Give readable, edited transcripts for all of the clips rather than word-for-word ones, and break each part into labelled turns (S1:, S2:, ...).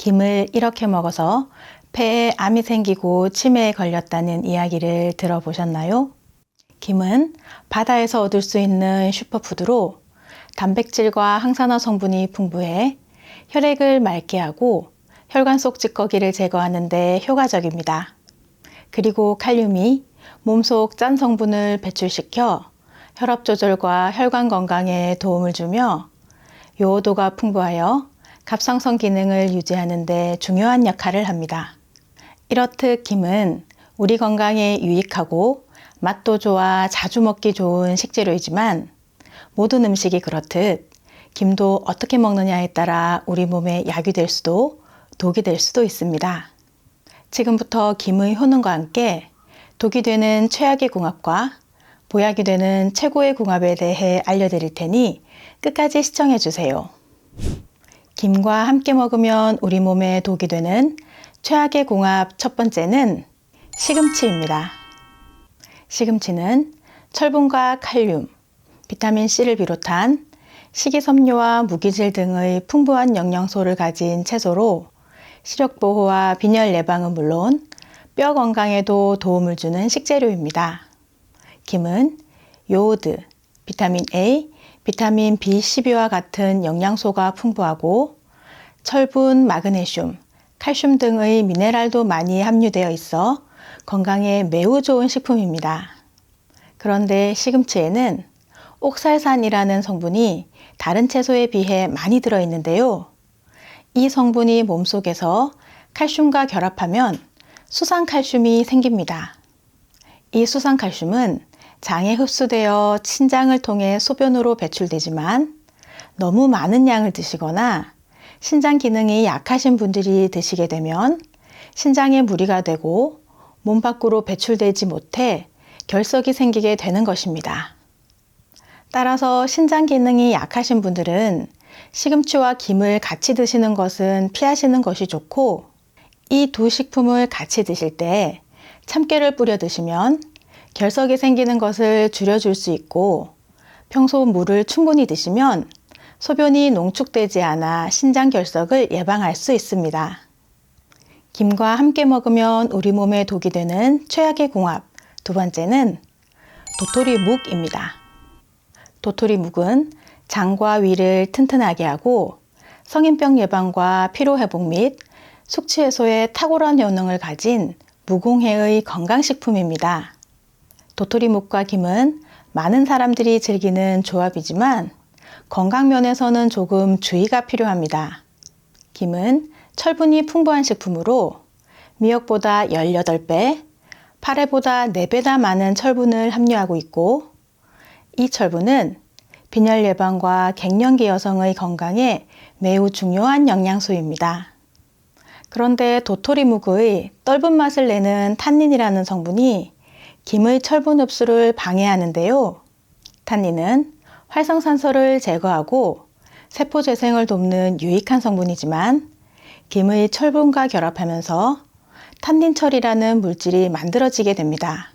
S1: 김을 이렇게 먹어서 폐에 암이 생기고 치매에 걸렸다는 이야기를 들어보셨나요? 김은 바다에서 얻을 수 있는 슈퍼푸드로 단백질과 항산화 성분이 풍부해 혈액을 맑게 하고 혈관 속 찌꺼기를 제거하는 데 효과적입니다. 그리고 칼륨이 몸속 짠 성분을 배출시켜 혈압 조절과 혈관 건강에 도움을 주며 요오도가 풍부하여 갑상선 기능을 유지하는 데 중요한 역할을 합니다. 이렇듯 김은 우리 건강에 유익하고 맛도 좋아 자주 먹기 좋은 식재료이지만 모든 음식이 그렇듯 김도 어떻게 먹느냐에 따라 우리 몸에 약이 될 수도 독이 될 수도 있습니다. 지금부터 김의 효능과 함께 독이 되는 최악의 궁합과 보약이 되는 최고의 궁합에 대해 알려드릴 테니 끝까지 시청해 주세요. 김과 함께 먹으면 우리 몸에 독이 되는 최악의 궁합 첫 번째는 시금치입니다. 시금치는 철분과 칼륨, 비타민C를 비롯한 식이섬유와 무기질 등의 풍부한 영양소를 가진 채소로 시력 보호와 빈혈 예방은 물론 뼈 건강에도 도움을 주는 식재료입니다. 김은 요오드, 비타민 A, 비타민 B12와 같은 영양소가 풍부하고 철분, 마그네슘, 칼슘 등의 미네랄도 많이 함유되어 있어 건강에 매우 좋은 식품입니다. 그런데 시금치에는 옥살산이라는 성분이 다른 채소에 비해 많이 들어있는데요. 이 성분이 몸속에서 칼슘과 결합하면 수산칼슘이 생깁니다. 이 수산칼슘은 장에 흡수되어 신장을 통해 소변으로 배출되지만 너무 많은 양을 드시거나 신장 기능이 약하신 분들이 드시게 되면 신장에 무리가 되고 몸 밖으로 배출되지 못해 결석이 생기게 되는 것입니다. 따라서 신장 기능이 약하신 분들은 시금치와 김을 같이 드시는 것은 피하시는 것이 좋고 이 두 식품을 같이 드실 때 참깨를 뿌려 드시면 결석이 생기는 것을 줄여줄 수 있고 평소 물을 충분히 드시면 소변이 농축되지 않아 신장 결석을 예방할 수 있습니다. 김과 함께 먹으면 우리 몸에 독이 되는 최악의 궁합 두 번째는 도토리묵입니다. 도토리묵은 장과 위를 튼튼하게 하고 성인병 예방과 피로회복 및 숙취 해소에 탁월한 효능을 가진 무공해의 건강식품입니다. 도토리묵과 김은 많은 사람들이 즐기는 조합이지만 건강 면에서는 조금 주의가 필요합니다. 김은 철분이 풍부한 식품으로 미역보다 18배, 파래보다 4배나 많은 철분을 함유하고 있고 이 철분은 빈혈 예방과 갱년기 여성의 건강에 매우 중요한 영양소입니다. 그런데 도토리묵의 떫은 맛을 내는 탄닌이라는 성분이 김의 철분 흡수를 방해하는데요. 탄닌은 활성산소를 제거하고 세포 재생을 돕는 유익한 성분이지만 김의 철분과 결합하면서 탄닌철이라는 물질이 만들어지게 됩니다.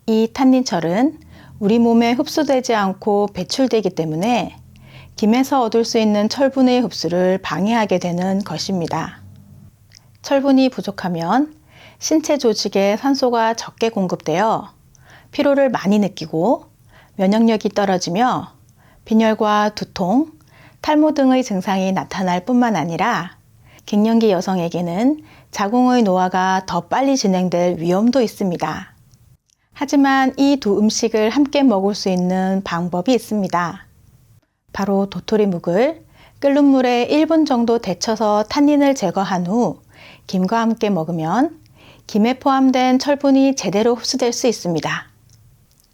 S1: 이 탄닌철은 우리 몸에 흡수되지 않고 배출되기 때문에 김에서 얻을 수 있는 철분의 흡수를 방해하게 되는 것입니다. 철분이 부족하면 신체 조직에 산소가 적게 공급되어 피로를 많이 느끼고 면역력이 떨어지며 빈혈과 두통, 탈모 등의 증상이 나타날 뿐만 아니라 갱년기 여성에게는 자궁의 노화가 더 빨리 진행될 위험도 있습니다. 하지만 이 두 음식을 함께 먹을 수 있는 방법이 있습니다. 바로 도토리묵을 끓는 물에 1분 정도 데쳐서 탄닌을 제거한 후 김과 함께 먹으면 김에 포함된 철분이 제대로 흡수될 수 있습니다.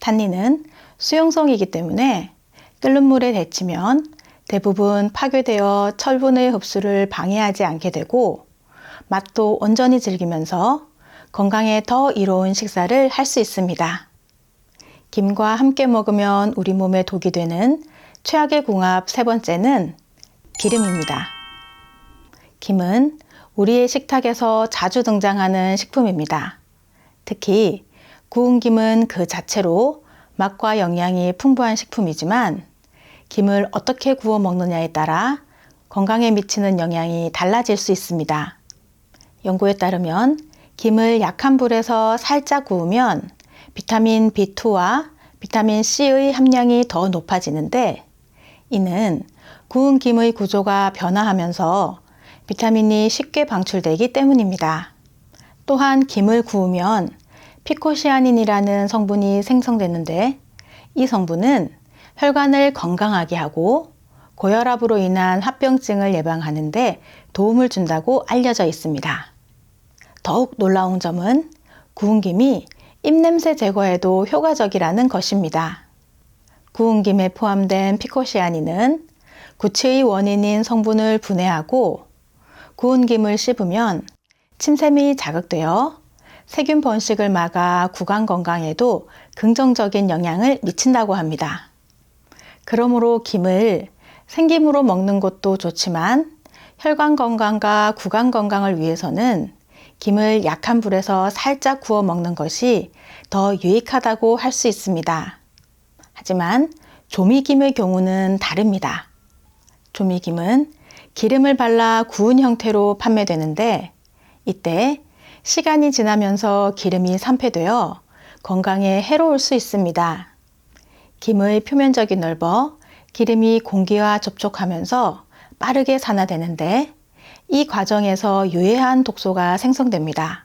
S1: 탄닌은 수용성이기 때문에 끓는 물에 데치면 대부분 파괴되어 철분의 흡수를 방해하지 않게 되고 맛도 온전히 즐기면서 건강에 더 이로운 식사를 할 수 있습니다. 김과 함께 먹으면 우리 몸에 독이 되는 최악의 궁합 세 번째는 기름입니다. 김은 우리의 식탁에서 자주 등장하는 식품입니다. 특히 구운 김은 그 자체로 맛과 영양이 풍부한 식품이지만 김을 어떻게 구워 먹느냐에 따라 건강에 미치는 영향이 달라질 수 있습니다. 연구에 따르면 김을 약한 불에서 살짝 구우면 비타민 B2와 비타민 C의 함량이 더 높아지는데, 이는 구운 김의 구조가 변화하면서 비타민이 쉽게 방출되기 때문입니다. 또한 김을 구우면 피코시아닌이라는 성분이 생성되는데, 이 성분은 혈관을 건강하게 하고 고혈압으로 인한 합병증을 예방하는 데 도움을 준다고 알려져 있습니다. 더욱 놀라운 점은 구운 김이 입냄새 제거에도 효과적이라는 것입니다. 구운 김에 포함된 피코시아닌은 구취의 원인인 성분을 분해하고, 구운 김을 씹으면 침샘이 자극되어 세균 번식을 막아 구강 건강에도 긍정적인 영향을 미친다고 합니다. 그러므로 김을 생김으로 먹는 것도 좋지만 혈관 건강과 구강 건강을 위해서는 김을 약한 불에서 살짝 구워 먹는 것이 더 유익하다고 할 수 있습니다. 하지만 조미김의 경우는 다릅니다. 조미김은 기름을 발라 구운 형태로 판매되는데, 이때 시간이 지나면서 기름이 산패되어 건강에 해로울 수 있습니다. 김의 표면적이 넓어 기름이 공기와 접촉하면서 빠르게 산화되는데, 이 과정에서 유해한 독소가 생성됩니다.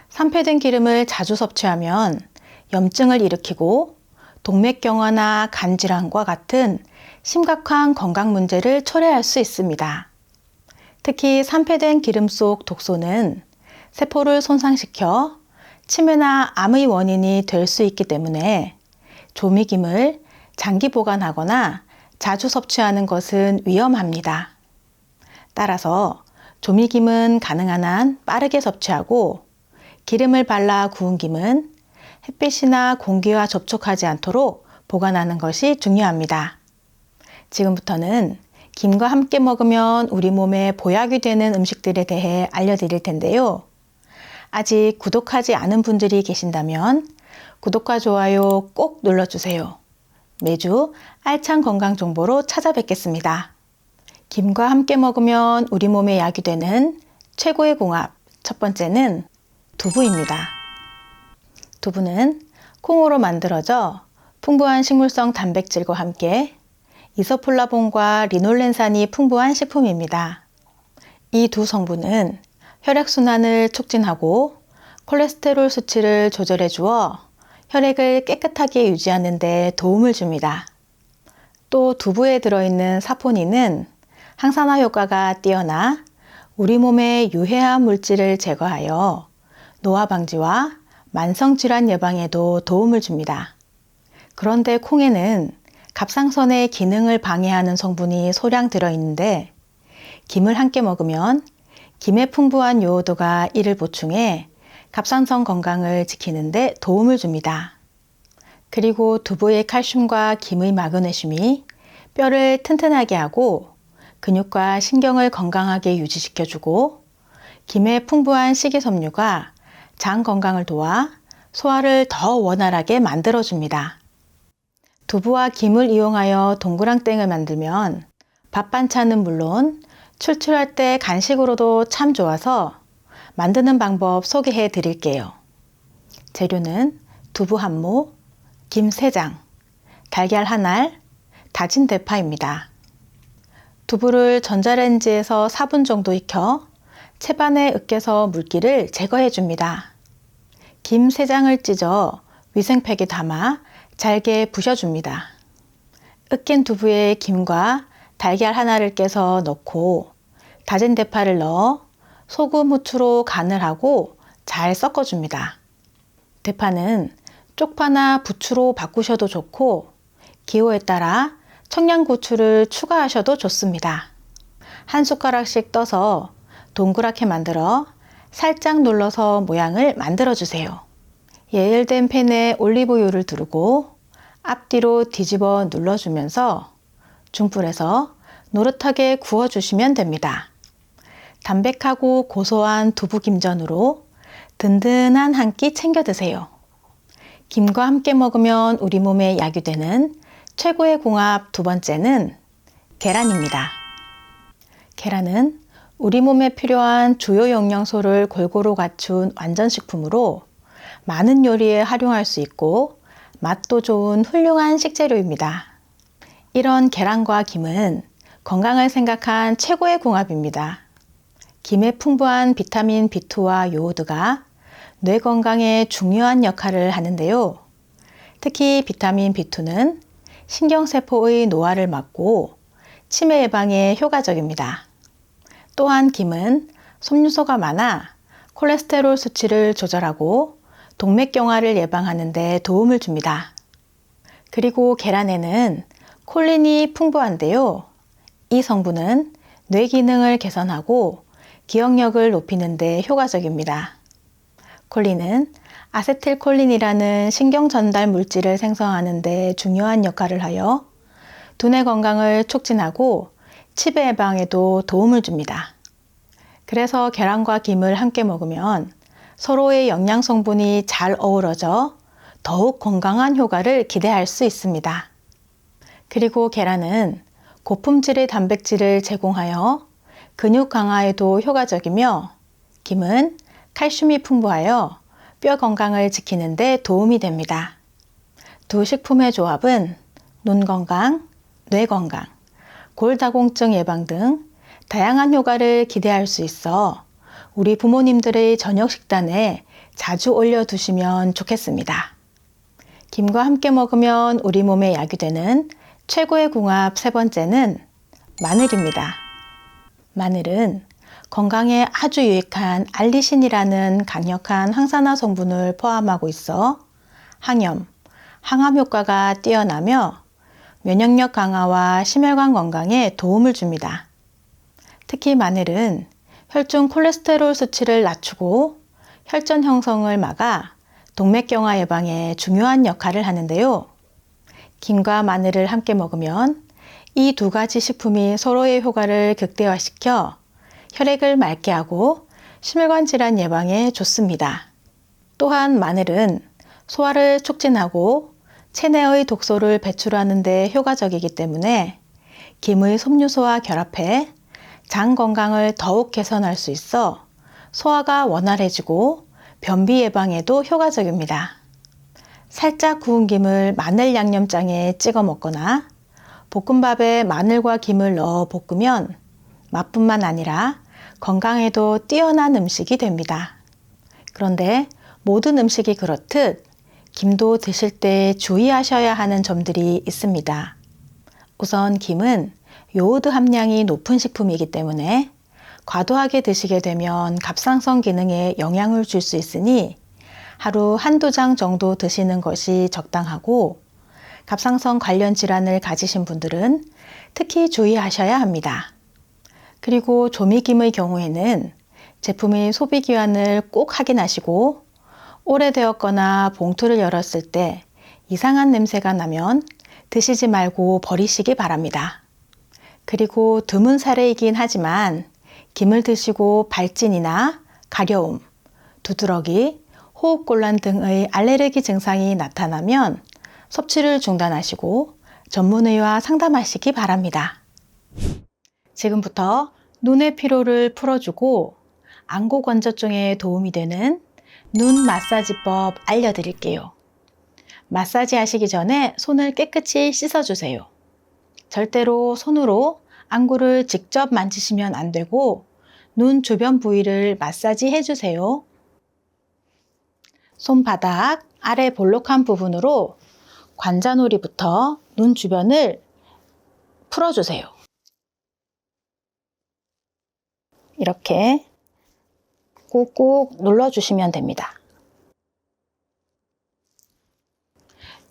S1: 산패된 기름을 자주 섭취하면 염증을 일으키고 동맥경화나 간질환과 같은 심각한 건강 문제를 초래할 수 있습니다. 특히 산패된 기름 속 독소는 세포를 손상시켜 치매나 암의 원인이 될 수 있기 때문에 조미김을 장기 보관하거나 자주 섭취하는 것은 위험합니다. 따라서 조미김은 가능한 한 빠르게 섭취하고, 기름을 발라 구운 김은 햇빛이나 공기와 접촉하지 않도록 보관하는 것이 중요합니다. 지금부터는 김과 함께 먹으면 우리 몸에 보약이 되는 음식들에 대해 알려드릴 텐데요. 아직 구독하지 않은 분들이 계신다면 구독과 좋아요 꼭 눌러주세요. 매주 알찬 건강 정보로 찾아뵙겠습니다. 김과 함께 먹으면 우리 몸에 약이 되는 최고의 궁합, 첫 번째는 두부입니다. 두부는 콩으로 만들어져 풍부한 식물성 단백질과 함께 이소플라본과 리놀렌산이 풍부한 식품입니다. 이 두 성분은 혈액순환을 촉진하고 콜레스테롤 수치를 조절해 주어 혈액을 깨끗하게 유지하는 데 도움을 줍니다. 또 두부에 들어있는 사포닌은 항산화 효과가 뛰어나 우리 몸의 유해한 물질을 제거하여 노화 방지와 만성질환 예방에도 도움을 줍니다. 그런데 콩에는 갑상선의 기능을 방해하는 성분이 소량 들어있는데, 김을 함께 먹으면 김에 풍부한 요오드가 이를 보충해 갑상선 건강을 지키는 데 도움을 줍니다. 그리고 두부의 칼슘과 김의 마그네슘이 뼈를 튼튼하게 하고 근육과 신경을 건강하게 유지시켜주고, 김의 풍부한 식이섬유가 장 건강을 도와 소화를 더 원활하게 만들어줍니다. 두부와 김을 이용하여 동그랑땡을 만들면 밥 반찬은 물론 출출할 때 간식으로도 참 좋아서 만드는 방법 소개해 드릴게요. 재료는 두부 한 모, 김 3장, 달걀 한 알, 다진 대파입니다. 두부를 전자레인지에서 4분 정도 익혀 채반에 으깨서 물기를 제거해 줍니다. 김 3장을 찢어 위생팩에 담아 잘게 부셔줍니다. 으깬 두부에 김과 달걀 하나를 깨서 넣고 다진 대파를 넣어 소금, 후추로 간을 하고 잘 섞어줍니다. 대파는 쪽파나 부추로 바꾸셔도 좋고 기호에 따라 청양고추를 추가하셔도 좋습니다. 한 숟가락씩 떠서 동그랗게 만들어 살짝 눌러서 모양을 만들어주세요. 예열된 팬에 올리브유를 두르고 앞뒤로 뒤집어 눌러주면서 중불에서 노릇하게 구워주시면 됩니다. 담백하고 고소한 두부김전으로 든든한 한 끼 챙겨 드세요. 김과 함께 먹으면 우리 몸에 약이 되는 최고의 궁합 두 번째는 계란입니다. 계란은 우리 몸에 필요한 주요 영양소를 골고루 갖춘 완전식품으로 많은 요리에 활용할 수 있고 맛도 좋은 훌륭한 식재료입니다. 이런 계란과 김은 건강을 생각한 최고의 궁합입니다. 김에 풍부한 비타민 B2와 요오드가 뇌 건강에 중요한 역할을 하는데요. 특히 비타민 B2는 신경세포의 노화를 막고 치매 예방에 효과적입니다. 또한 김은 섬유소가 많아 콜레스테롤 수치를 조절하고 동맥경화를 예방하는 데 도움을 줍니다. 그리고 계란에는 콜린이 풍부한데요. 이 성분은 뇌 기능을 개선하고 기억력을 높이는 데 효과적입니다. 콜린은 아세틸콜린이라는 신경 전달 물질을 생성하는 데 중요한 역할을 하여 두뇌 건강을 촉진하고 치매 예방에도 도움을 줍니다. 그래서 계란과 김을 함께 먹으면 서로의 영양 성분이 잘 어우러져 더욱 건강한 효과를 기대할 수 있습니다. 그리고 계란은 고품질의 단백질을 제공하여 근육 강화에도 효과적이며 김은 칼슘이 풍부하여 뼈 건강을 지키는 데 도움이 됩니다. 두 식품의 조합은 눈 건강, 뇌 건강, 골다공증 예방 등 다양한 효과를 기대할 수 있어 우리 부모님들의 저녁 식단에 자주 올려두시면 좋겠습니다. 김과 함께 먹으면 우리 몸에 약이 되는 최고의 궁합 세 번째는 마늘입니다. 마늘은 건강에 아주 유익한 알리신이라는 강력한 항산화 성분을 포함하고 있어 항염, 항암 효과가 뛰어나며 면역력 강화와 심혈관 건강에 도움을 줍니다. 특히 마늘은 혈중 콜레스테롤 수치를 낮추고 혈전 형성을 막아 동맥경화 예방에 중요한 역할을 하는데요. 김과 마늘을 함께 먹으면 이 두 가지 식품이 서로의 효과를 극대화시켜 혈액을 맑게 하고 심혈관 질환 예방에 좋습니다. 또한 마늘은 소화를 촉진하고 체내의 독소를 배출하는 데 효과적이기 때문에 김의 섬유소와 결합해 장 건강을 더욱 개선할 수 있어 소화가 원활해지고 변비 예방에도 효과적입니다. 살짝 구운 김을 마늘 양념장에 찍어 먹거나 볶음밥에 마늘과 김을 넣어 볶으면 맛뿐만 아니라 건강에도 뛰어난 음식이 됩니다. 그런데 모든 음식이 그렇듯 김도 드실 때 주의하셔야 하는 점들이 있습니다. 우선 김은 요오드 함량이 높은 식품이기 때문에 과도하게 드시게 되면 갑상선 기능에 영향을 줄 수 있으니 하루 한두 장 정도 드시는 것이 적당하고 갑상선 관련 질환을 가지신 분들은 특히 주의하셔야 합니다. 그리고 조미김의 경우에는 제품의 소비 기한을 꼭 확인하시고 오래되었거나 봉투를 열었을 때 이상한 냄새가 나면 드시지 말고 버리시기 바랍니다. 그리고 드문 사례이긴 하지만 김을 드시고 발진이나 가려움, 두드러기, 호흡곤란 등의 알레르기 증상이 나타나면 섭취를 중단하시고 전문의와 상담하시기 바랍니다. 지금부터 눈의 피로를 풀어주고 안구 건조증에 도움이 되는 눈 마사지법 알려드릴게요. 마사지 하시기 전에 손을 깨끗이 씻어주세요. 절대로 손으로 안구를 직접 만지시면 안 되고 눈 주변 부위를 마사지 해주세요. 손바닥 아래 볼록한 부분으로 관자놀이부터 눈 주변을 풀어주세요. 이렇게 꾹꾹 눌러주시면 됩니다.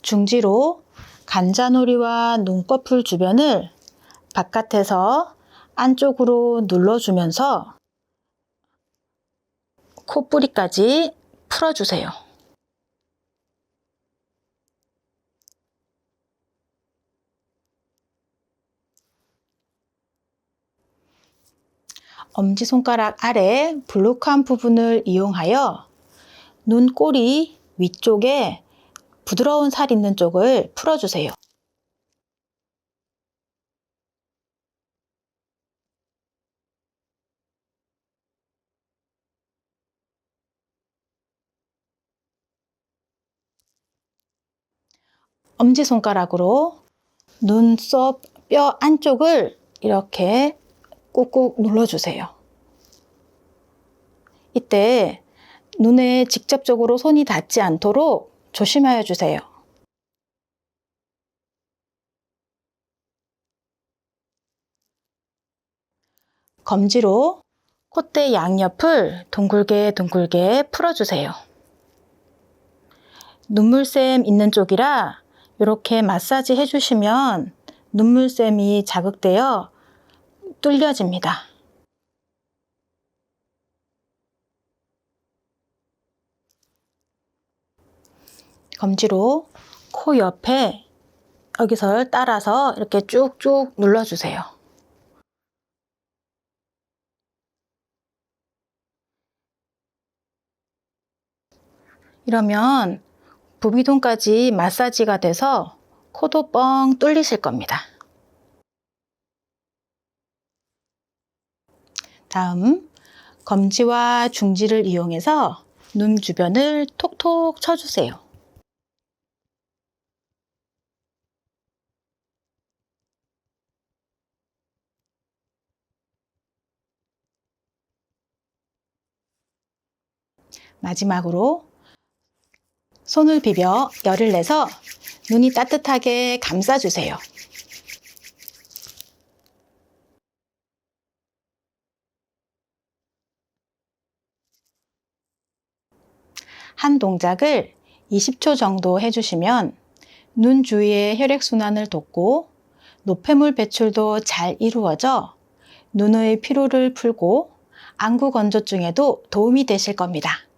S1: 중지로 관자놀이와 눈꺼풀 주변을 바깥에서 안쪽으로 눌러주면서 콧부리까지 풀어주세요. 엄지손가락 아래 볼록한 부분을 이용하여 눈꼬리 위쪽에 부드러운 살 있는 쪽을 풀어주세요. 엄지손가락으로 눈썹 뼈 안쪽을 이렇게 꾹꾹 눌러주세요. 이때 눈에 직접적으로 손이 닿지 않도록 조심하여 주세요. 검지로 콧대 양옆을 둥글게 풀어주세요. 눈물샘 있는 쪽이라 이렇게 마사지 해주시면 눈물샘이 자극되어 뚫려집니다. 검지로 코 옆에 여기서 따라서 이렇게 쭉쭉 눌러주세요. 이러면 부비동까지 마사지가 돼서 코도 뻥 뚫리실 겁니다. 다음, 검지와 중지를 이용해서 눈 주변을 톡톡 쳐주세요. 마지막으로 손을 비벼 열을 내서 눈이 따뜻하게 감싸주세요. 한 동작을 20초 정도 해주시면 눈 주위의 혈액순환을 돕고 노폐물 배출도 잘 이루어져 눈의 피로를 풀고 안구 건조증에도 도움이 되실 겁니다.